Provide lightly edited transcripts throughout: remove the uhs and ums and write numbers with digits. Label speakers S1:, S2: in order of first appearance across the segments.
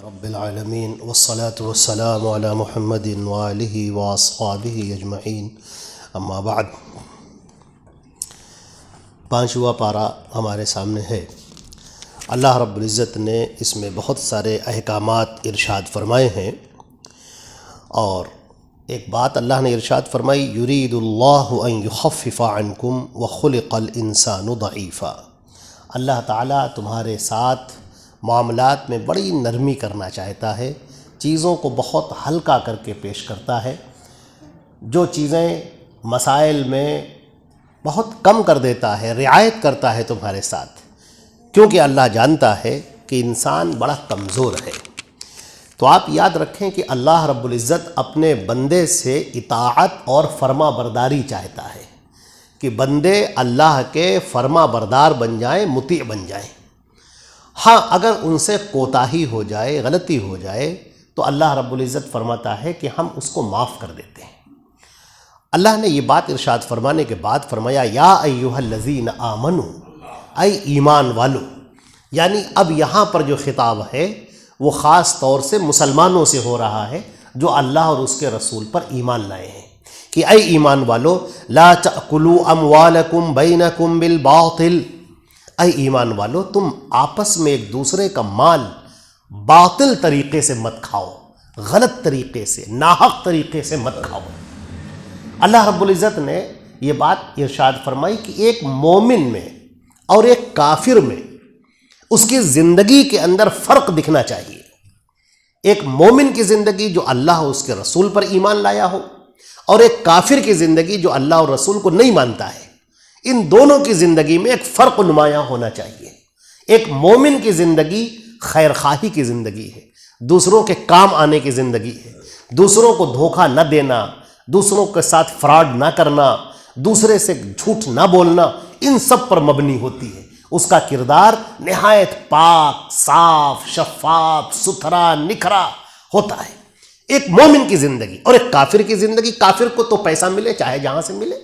S1: رب العالمین والصلاة والسلام علی محمد وآلہ واصحابہ اجمعین، اما بعد۔ 5واں پارہ ہمارے سامنے ہے۔ اللہ رب العزت نے اس میں بہت سارے احکامات ارشاد فرمائے ہیں، اور ایک بات اللہ نے ارشاد فرمائی، یرید اللہ ان یخفف عنکم وخلق الانسان ضعیفا۔ اللہ تعالیٰ تمہارے ساتھ معاملات میں بڑی نرمی کرنا چاہتا ہے، چیزوں کو بہت ہلکا کر کے پیش کرتا ہے، جو چیزیں مسائل میں بہت کم کر دیتا ہے، رعایت کرتا ہے تمہارے ساتھ، کیونکہ اللہ جانتا ہے کہ انسان بڑا کمزور ہے۔ تو آپ یاد رکھیں کہ اللہ رب العزت اپنے بندے سے اطاعت اور فرما برداری چاہتا ہے، کہ بندے اللہ کے فرما بردار بن جائیں، مطیع بن جائیں۔ ہاں، اگر ان سے کوتاہی ہو جائے، غلطی ہو جائے، تو اللہ رب العزت فرماتا ہے کہ ہم اس کو معاف کر دیتے ہیں۔ اللہ نے یہ بات ارشاد فرمانے کے بعد فرمایا، یا ایھا الذین آمنوا، اے ایمان والو، یعنی اب یہاں پر جو خطاب ہے وہ خاص طور سے مسلمانوں سے ہو رہا ہے جو اللہ اور اس کے رسول پر ایمان لائے ہیں، کہ اے ایمان والو، لا تأکلوا اموالکم بینکم بالباطل، اے ایمان والو، تم آپس میں ایک دوسرے کا مال باطل طریقے سے مت کھاؤ، غلط طریقے سے، ناحق طریقے سے مت کھاؤ۔ اللہ رب العزت نے یہ بات ارشاد فرمائی کہ ایک مومن میں اور ایک کافر میں اس کی زندگی کے اندر فرق دکھنا چاہیے۔ ایک مومن کی زندگی جو اللہ اور اس کے رسول پر ایمان لایا ہو، اور ایک کافر کی زندگی جو اللہ اور رسول کو نہیں مانتا ہے، ان دونوں کی زندگی میں ایک فرق نمایاں ہونا چاہیے۔ ایک مومن کی زندگی خیر خواہی کی زندگی ہے، دوسروں کے کام آنے کی زندگی ہے، دوسروں کو دھوکہ نہ دینا، دوسروں کے ساتھ فراڈ نہ کرنا، دوسرے سے جھوٹ نہ بولنا، ان سب پر مبنی ہوتی ہے۔ اس کا کردار نہایت پاک، صاف، شفاف، ستھرا، نکھرا ہوتا ہے۔ ایک مومن کی زندگی اور ایک کافر کی زندگی، کافر کو تو پیسہ ملے چاہے جہاں سے ملے،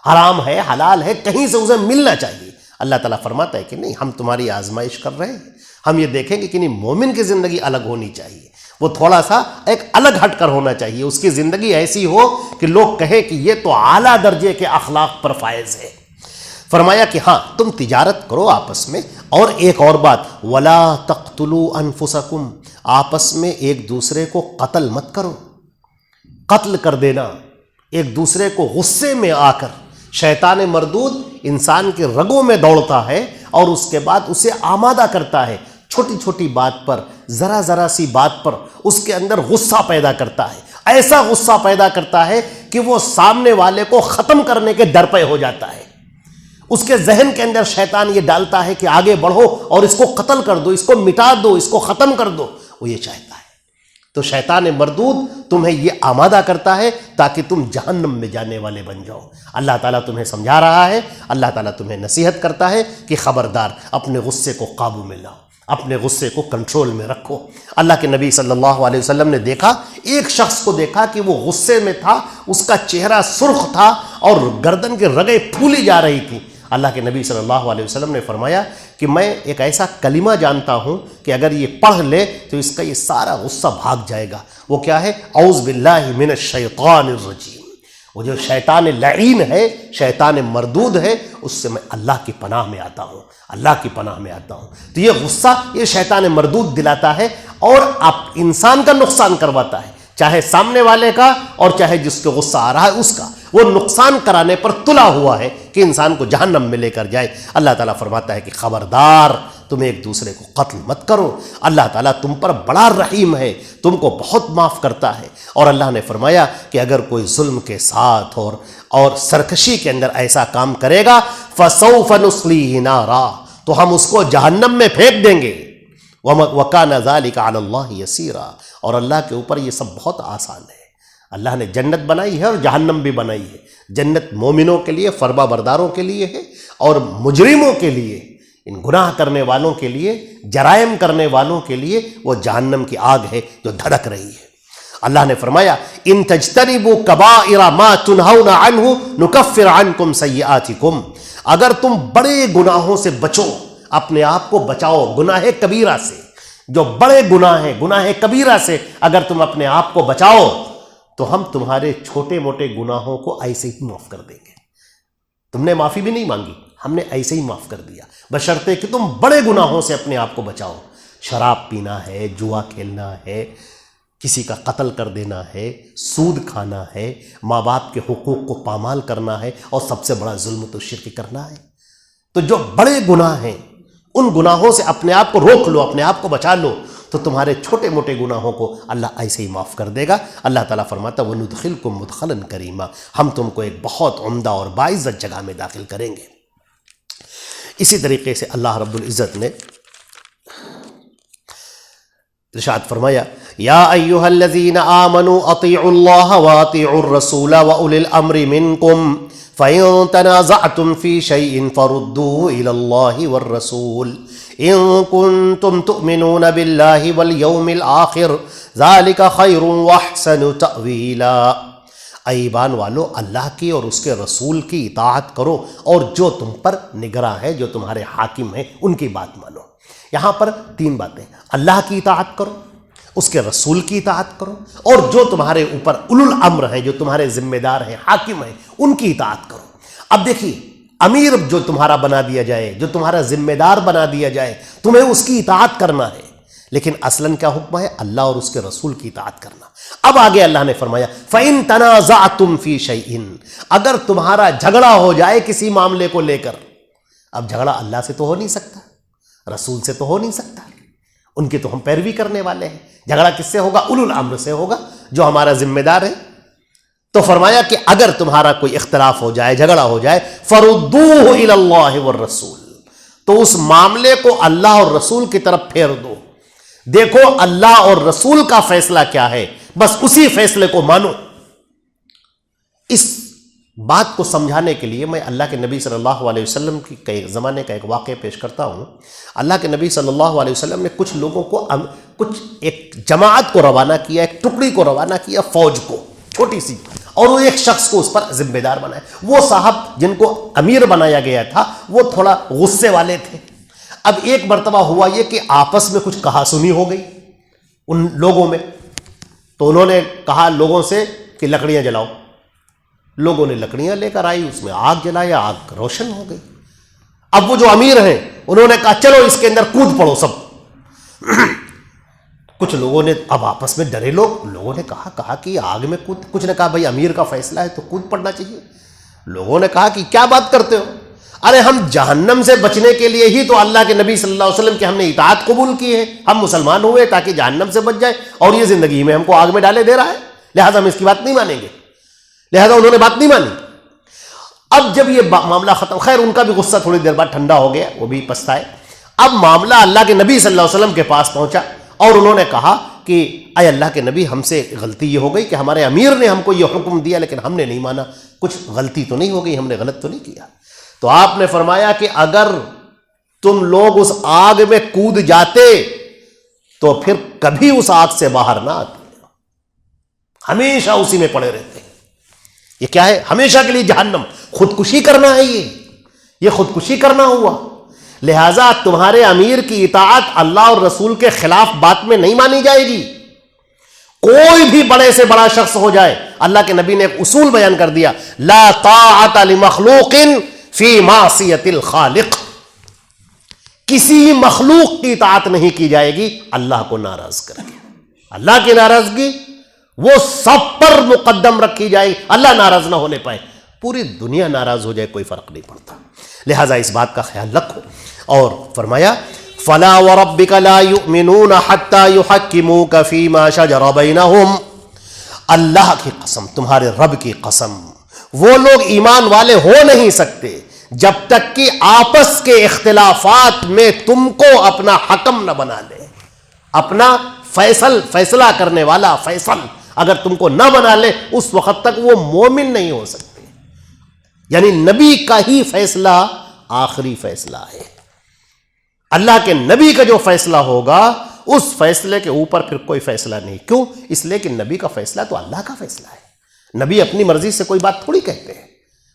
S1: حرام ہے، حلال ہے، کہیں سے اسے ملنا چاہیے۔ اللہ تعالیٰ فرماتا ہے کہ نہیں، ہم تمہاری آزمائش کر رہے ہیں، ہم یہ دیکھیں گے کہ نہیں، مومن کی زندگی الگ ہونی چاہیے، وہ تھوڑا سا ایک الگ ہٹ کر ہونا چاہیے، اس کی زندگی ایسی ہو کہ لوگ کہیں کہ یہ تو اعلیٰ درجے کے اخلاق پر فائز ہے۔ فرمایا کہ ہاں، تم تجارت کرو آپس میں، اور ایک اور بات، وَلَا تَقْتُلُوا أَنفُسَكُمْ، آپس میں ایک دوسرے کو قتل مت کرو۔ قتل کر دینا، ایک دوسرے کو غصے میں آ کر، شیطان مردود انسان کے رگوں میں دوڑتا ہے اور اس کے بعد اسے آمادہ کرتا ہے، چھوٹی چھوٹی بات پر، ذرا سی بات پر اس کے اندر غصہ پیدا کرتا ہے، ایسا غصہ پیدا کرتا ہے کہ وہ سامنے والے کو ختم کرنے کے در پہ ہو جاتا ہے۔ اس کے ذہن کے اندر شیطان یہ ڈالتا ہے کہ آگے بڑھو اور اس کو قتل کر دو، اس کو مٹا دو، اس کو ختم کر دو، وہ یہ چاہتا ہے۔ تو شیطان مردود تمہیں یہ آمادہ کرتا ہے تاکہ تم جہنم میں جانے والے بن جاؤ۔ اللہ تعالیٰ تمہیں سمجھا رہا ہے، اللہ تعالیٰ تمہیں نصیحت کرتا ہے کہ خبردار، اپنے غصے کو قابو میں لاؤ، اپنے غصے کو کنٹرول میں رکھو۔ اللہ کے نبی صلی اللہ علیہ وسلم نے دیکھا، ایک شخص کو دیکھا کہ وہ غصے میں تھا، اس کا چہرہ سرخ تھا اور گردن کی رگیں پھولی جا رہی تھیں۔ اللہ کے نبی صلی اللہ علیہ وسلم نے فرمایا کہ میں ایک ایسا کلمہ جانتا ہوں کہ اگر یہ پڑھ لے تو اس کا یہ سارا غصہ بھاگ جائے گا۔ وہ کیا ہے؟ اعوذ باللہ من الشیطان الرجیم۔ وہ جو شیطان لعین ہے، شیطان مردود ہے، اس سے میں اللہ کی پناہ میں آتا ہوں، اللہ کی پناہ میں آتا ہوں۔ تو یہ غصہ یہ شیطان مردود دلاتا ہے اور آپ انسان کا نقصان کرواتا ہے، چاہے سامنے والے کا اور چاہے جس کو غصہ آ رہا ہے اس کا، وہ نقصان کرانے پر تلا ہوا ہے کہ انسان کو جہنم میں لے کر جائے۔ اللہ تعالیٰ فرماتا ہے کہ خبردار، تم ایک دوسرے کو قتل مت کرو، اللہ تعالیٰ تم پر بڑا رحیم ہے، تم کو بہت معاف کرتا ہے۔ اور اللہ نے فرمایا کہ اگر کوئی ظلم کے ساتھ اور سرکشی کے اندر ایسا کام کرے گا، فَسَوْفَ نُصْلِيهِ نَارًا، تو ہم اس کو جہنم میں پھینک دیں گے۔ وَكَانَ ذَلِكَ عَلَى اللَّهِ يَسِيرًا، اور اللہ کے اوپر یہ سب بہت آسان ہے۔ اللہ نے جنت بنائی ہے اور جہنم بھی بنائی ہے۔ جنت مومنوں کے لیے، فرما برداروں کے لیے ہے، اور مجرموں کے لیے، ان گناہ کرنے والوں کے لیے، جرائم کرنے والوں کے لیے وہ جہنم کی آگ ہے جو دھڑک رہی ہے۔ اللہ نے فرمایا، ان تجتنبوا کبائر ما تنہون عنہ نکفر عنکم سیئاتکم، اگر تم بڑے گناہوں سے بچو، اپنے آپ کو بچاؤ گناہ کبیرہ سے، جو بڑے گناہ ہیں، گناہ کبیرہ سے اگر تم اپنے آپ کو بچاؤ تو ہم تمہارے چھوٹے موٹے گناہوں کو ایسے ہی معاف کر دیں گے۔ تم نے معافی بھی نہیں مانگی، ہم نے ایسے ہی معاف کر دیا، بشرطے کہ تم بڑے گناہوں سے اپنے آپ کو بچاؤ۔ شراب پینا ہے، جوا کھیلنا ہے، کسی کا قتل کر دینا ہے، سود کھانا ہے، ماں باپ کے حقوق کو پامال کرنا ہے، اور سب سے بڑا ظلم تو شرک کرنا ہے۔ تو جو بڑے گناہ ہیں ان گناہوں سے اپنے آپ کو روک لو، اپنے آپ کو بچا لو، تو تمہارے چھوٹے موٹے گناہوں کو اللہ ایسے ہی معاف کر دے گا۔ اللہ تعالیٰ فرماتا ہے وَنُدْخِلْكُمْ مُدْخَلًا کریما، ہم تم کو ایک بہت عمدہ اور باعزت جگہ میں داخل کریں گے۔ اسی طریقے سے اللہ رب العزت نے ارشاد فرمایا یا ایھا الذین آمنوا اطیعوا اللہ واطیعوا الرسول واولی الامر منکم فَإِن تَنَازَعْتُمْ فِي شَيْءٍ فَرُدُّوهُ إِلَى اللَّهِ وَالرَّسُولِ إِن كُنتُمْ تُؤْمِنُونَ بِاللَّهِ وَالْيَوْمِ الْآخِرِ ذَلِكَ خَيْرٌ وَأَحْسَنُ تَأْوِيلًا۔ اے ایمان والو، اللہ کی اور اس کے رسول کی اطاعت کرو، اور جو تم پر نگراں ہے، جو تمہارے حاکم ہیں، ان کی بات مانو۔ یہاں پر تین باتیں، اللہ کی اطاعت کرو، اس کے رسول کی اطاعت کرو، اور جو تمہارے اوپر اولو الامر ہیں، جو تمہارے ذمہ دار ہیں، حاکم ہیں، ان کی اطاعت کرو۔ اب دیکھیے، امیر جو تمہارا بنا دیا جائے، جو تمہارا ذمہ دار بنا دیا جائے، تمہیں اس کی اطاعت کرنا ہے، لیکن اصلاً کیا حکم ہے؟ اللہ اور اس کے رسول کی اطاعت کرنا۔ اب آگے اللہ نے فرمایا فَإِن تَنَازَعْتُمْ فِي شَيْءٍ، اگر تمہارا جھگڑا ہو جائے کسی معاملے کو لے کر، اب جھگڑا اللہ سے تو ہو نہیں سکتا، رسول سے تو ہو نہیں سکتا، ان کی تو ہم پیروی کرنے والے ہیں، جھگڑا کس سے ہوگا؟ اولو الامر سے ہوگا، جو ہمارا ذمہ دار ہے۔ تو فرمایا کہ اگر تمہارا کوئی اختلاف ہو جائے، جھگڑا ہو جائے، فَرُدُّوهُ إِلَى اللَّهِ وَالرَّسُولِ، تو اس معاملے کو اللہ اور رسول کی طرف پھیر دو۔ دیکھو اللہ اور رسول کا فیصلہ کیا ہے، بس اسی فیصلے کو مانو۔ اس بات کو سمجھانے کے لیے میں اللہ کے نبی صلی اللہ علیہ وسلم کی ایک زمانے کا ایک واقعہ پیش کرتا ہوں۔ اللہ کے نبی صلی اللہ علیہ وسلم نے کچھ لوگوں کو، کچھ ایک جماعت کو روانہ کیا، ایک ٹکڑی کو روانہ کیا، فوج کو، چھوٹی سی، اور وہ ایک شخص کو اس پر ذمہ دار بنایا۔ وہ صاحب جن کو امیر بنایا گیا تھا وہ تھوڑا غصے والے تھے۔ اب ایک مرتبہ ہوا یہ کہ آپس میں کچھ کہا سنی ہو گئی ان لوگوں میں، تو انہوں نے کہا لوگوں سے کہ لکڑیاں جلاؤ۔ لوگوں نے لکڑیاں لے کر آئی، اس میں آگ جلایا، آگ روشن ہو گئی۔ اب وہ جو امیر ہیں انہوں نے کہا چلو اس کے اندر کود پڑو سب۔ کچھ لوگوں نے، اب آپس میں ڈرے لوگوں نے کہا کہ آگ میں کود، کچھ نے کہا بھائی امیر کا فیصلہ ہے تو کود پڑنا چاہیے۔ لوگوں نے کہا کہ کیا بات کرتے ہو، ارے ہم جہنم سے بچنے کے لیے ہی تو اللہ کے نبی صلی اللہ علیہ وسلم کی ہم نے اطاعت قبول کی ہے، ہم مسلمان ہوئے تاکہ جہنم سے بچ جائے، اور یہ زندگی میں ہم کو آگ میں ڈالے دے رہا ہے، لہٰذا ہم اس کی بات نہیں مانیں گے۔ لہذا انہوں نے بات نہیں مانی۔ اب جب یہ معاملہ ختم، خیر ان کا بھی غصہ تھوڑی دیر بعد ٹھنڈا ہو گیا، وہ بھی پچھتائے۔ اب معاملہ اللہ کے نبی صلی اللہ علیہ وسلم کے پاس پہنچا، اور انہوں نے کہا کہ اے اللہ کے نبی، ہم سے غلطی یہ ہو گئی کہ ہمارے امیر نے ہم کو یہ حکم دیا لیکن ہم نے نہیں مانا، کچھ غلطی تو نہیں ہو گئی، ہم نے غلط تو نہیں کیا؟ تو آپ نے فرمایا کہ اگر تم لوگ اس آگ میں کود جاتے تو پھر کبھی اس آگ سے باہر نہ آتے، ہمیشہ اسی میں پڑے رہتے۔ یہ کیا ہے؟ ہمیشہ کے لیے جہنم، خودکشی کرنا ہے، یہ خودکشی کرنا ہوا۔ لہٰذا تمہارے امیر کی اطاعت اللہ اور رسول کے خلاف بات میں نہیں مانی جائے گی، کوئی بھی بڑے سے بڑا شخص ہو جائے۔ اللہ کے نبی نے ایک اصول بیان کر دیا، لا طاعت لمخلوق فی معصیت الخالق، کسی مخلوق کی اطاعت نہیں کی جائے گی اللہ کو ناراض کر کے۔ اللہ کی ناراضگی وہ سب پر مقدم رکھی جائے، اللہ ناراض نہ ہونے پائے، پوری دنیا ناراض ہو جائے کوئی فرق نہیں پڑتا۔ لہٰذا اس بات کا خیال رکھو۔ اور فرمایا فَلَا وَرَبِّكَ لَا يُؤْمِنُونَ حَتَّى يُحَكِّمُوكَ فِي مَا شَجَرَ بَيْنَهُمْ، اللہ کی قسم، تمہارے رب کی قسم، وہ لوگ ایمان والے ہو نہیں سکتے جب تک کہ آپس کے اختلافات میں تم کو اپنا حکم نہ بنا لے، اپنا فیصلہ کرنے والا فیصل اگر تم کو نہ بنا لے، اس وقت تک وہ مومن نہیں ہو سکتے۔ یعنی نبی کا ہی فیصلہ آخری فیصلہ ہے، اللہ کے نبی کا جو فیصلہ ہوگا اس فیصلے کے اوپر پھر کوئی فیصلہ نہیں۔ کیوں؟ اس لیے کہ نبی کا فیصلہ تو اللہ کا فیصلہ ہے، نبی اپنی مرضی سے کوئی بات تھوڑی کہتے ہیں،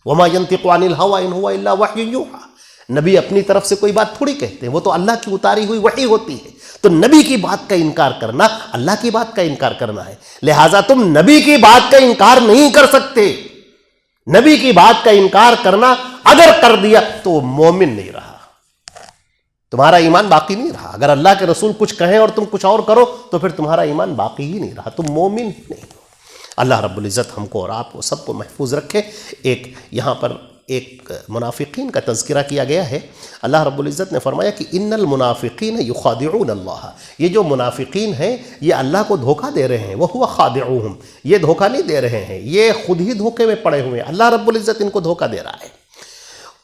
S1: وما ينطق عن الهوى ان هو الا وحی یوحى، نبی اپنی طرف سے کوئی بات تھوڑی کہتے ہیں، وہ تو اللہ کی اتاری ہوئی وحی ہوتی ہے۔ تو نبی کی بات کا انکار کرنا اللہ کی بات کا انکار کرنا ہے، لہٰذا تم نبی کی بات کا انکار نہیں کر سکتے۔ نبی کی بات کا انکار کرنا اگر کر دیا تو وہ مومن نہیں رہا، تمہارا ایمان باقی نہیں رہا۔ اگر اللہ کے رسول کچھ کہیں اور تم کچھ اور کرو تو پھر تمہارا ایمان باقی ہی نہیں رہا، تم مومن ہی نہیں ہو۔ اللہ رب العزت ہم کو اور آپ کو سب کو محفوظ رکھے۔ ایک یہاں پر ایک منافقین کا تذکرہ کیا گیا ہے۔ اللہ رب العزت نے فرمایا کہ ان المنافقین یخادعون اللہ، یہ جو منافقین ہیں یہ اللہ کو دھوکہ دے رہے ہیں، وہو خادعوہم، یہ دھوکہ نہیں دے رہے ہیں، یہ خود ہی دھوکے میں پڑے ہوئے ہیں، اللہ رب العزت ان کو دھوکہ دے رہا ہے۔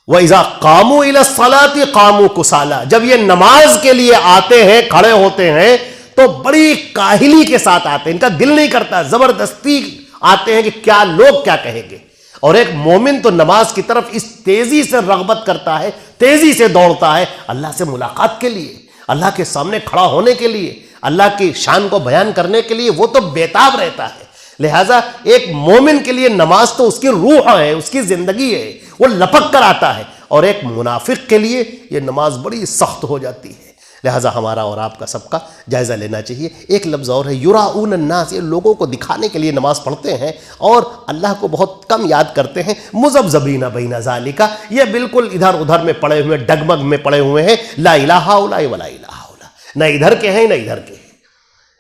S1: وَإِذَا قَامُوا إِلَى الصَّلَاةِ قَامُوا كُسَالَىٰ، جب یہ نماز کے لیے آتے ہیں، کھڑے ہوتے ہیں تو بڑی کاہلی کے ساتھ آتے ہیں، ان کا دل نہیں کرتا، زبردستی آتے ہیں کہ کیا لوگ کیا کہیں گے۔ اور ایک مومن تو نماز کی طرف اس تیزی سے رغبت کرتا ہے، تیزی سے دوڑتا ہے اللہ سے ملاقات کے لیے، اللہ کے سامنے کھڑا ہونے کے لیے، اللہ کی شان کو بیان کرنے کے لیے، وہ تو بےتاب رہتا ہے۔ لہٰذا ایک مومن کے لیے نماز تو اس کی روح ہے، اس کی زندگی ہے، وہ لپک کر آتا ہے، اور ایک منافق کے لیے یہ نماز بڑی سخت ہو جاتی ہے۔ لہٰذا ہمارا اور آپ کا سب کا جائزہ لینا چاہیے۔ ایک لفظ اور ہے یراؤن الناس، یہ لوگوں کو دکھانے کے لیے نماز پڑھتے ہیں اور اللہ کو بہت کم یاد کرتے ہیں۔ مذبذبین بین ذالک، یہ بالکل ادھر ادھر میں پڑے ہوئے، ڈگمگ میں پڑے ہوئے ہیں، لا الہ الا ولا الہ الا، نہ ادھر کے ہیں نہ ادھر کے ہیں،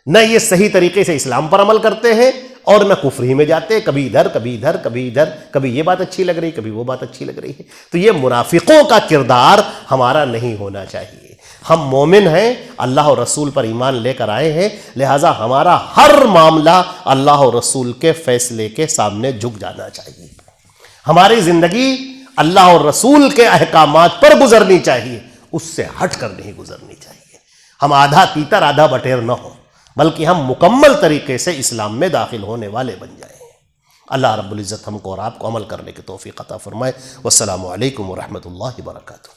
S1: نہ یہ صحیح طریقے سے اسلام پر عمل کرتے ہیں اور نہ کفر ہی میں جاتے، کبھی ادھر کبھی ادھر کبھی ادھر، کبھی یہ بات اچھی لگ رہی کبھی وہ بات اچھی لگ رہی ہے۔ تو یہ منافقوں کا کردار ہمارا نہیں ہونا چاہیے۔ ہم مومن ہیں، اللہ اور رسول پر ایمان لے کر آئے ہیں، لہٰذا ہمارا ہر معاملہ اللہ اور رسول کے فیصلے کے سامنے جھک جانا چاہیے۔ ہماری زندگی اللہ اور رسول کے احکامات پر گزرنی چاہیے، اس سے ہٹ کر نہیں گزرنی چاہیے۔ ہم آدھا تیتر آدھا بٹیر نہ ہوں، بلکہ ہم مکمل طریقے سے اسلام میں داخل ہونے والے بن جائیں۔ اللہ رب العزت ہم کو اور آپ کو عمل کرنے کی توفیق عطا فرمائے۔ والسلام علیکم ورحمۃ اللہ وبرکاتہ۔